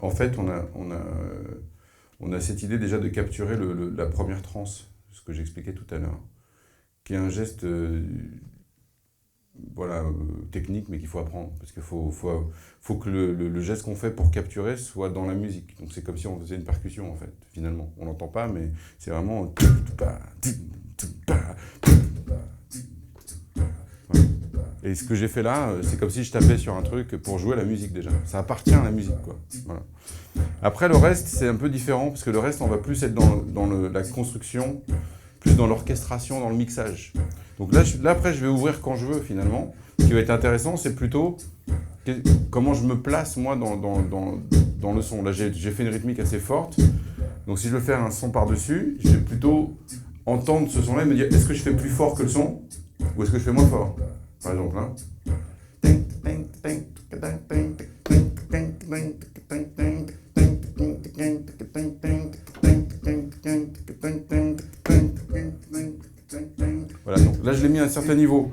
En fait, on a cette idée déjà de capturer la première transe, ce que j'expliquais tout à l'heure, qui est un geste voilà, technique, mais qu'il faut apprendre. Parce qu'il faut que le geste qu'on fait pour capturer soit dans la musique. Donc c'est comme si on faisait une percussion, en fait, finalement. On l'entend pas, mais c'est vraiment... Et ce que j'ai fait là, c'est comme si je tapais sur un truc pour jouer la musique déjà. Ça appartient à la musique, quoi. Voilà. Après, le reste, c'est un peu différent, parce que le reste, on va plus être dans la construction, plus dans l'orchestration, dans le mixage. Donc là, après, je vais ouvrir quand je veux, finalement. Ce qui va être intéressant, c'est plutôt comment je me place, moi, dans le son. Là, j'ai fait une rythmique assez forte. Donc si je veux faire un son par-dessus, je vais plutôt entendre ce son-là et me dire, est-ce que je fais plus fort que le son, ou est-ce que je fais moins fort? Par exemple, là. Voilà, donc là je l'ai mis à un certain niveau.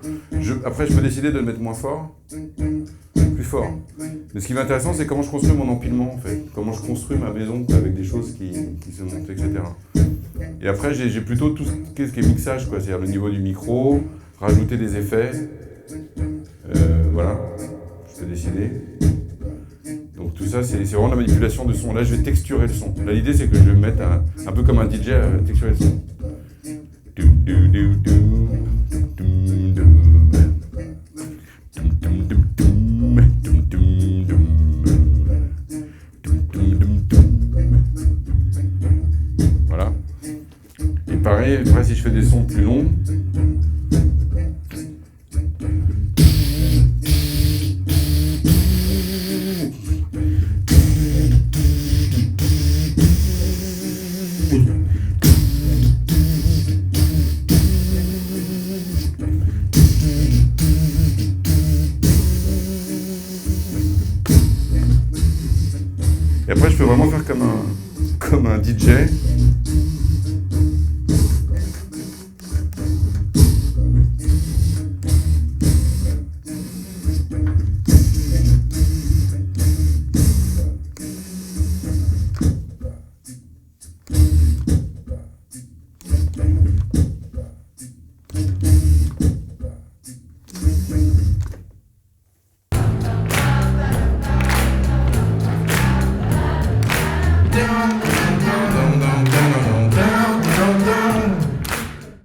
Après je peux décider de le mettre moins fort, plus fort. Mais ce qui est intéressant, c'est comment je construis mon empilement en fait. Comment je construis ma maison avec des choses qui se montent, etc. Et après j'ai plutôt tout ce qui est mixage, quoi. C'est-à-dire le niveau du micro, rajouter des effets. Voilà, je peux décider. Donc tout ça, c'est vraiment la manipulation de son. Là, je vais texturer le son. Là, l'idée, c'est que je vais me mettre un peu comme un DJ à texturer le son. Voilà. Et pareil, après, si je fais des sons plus longs, et après, je peux vraiment faire comme un DJ.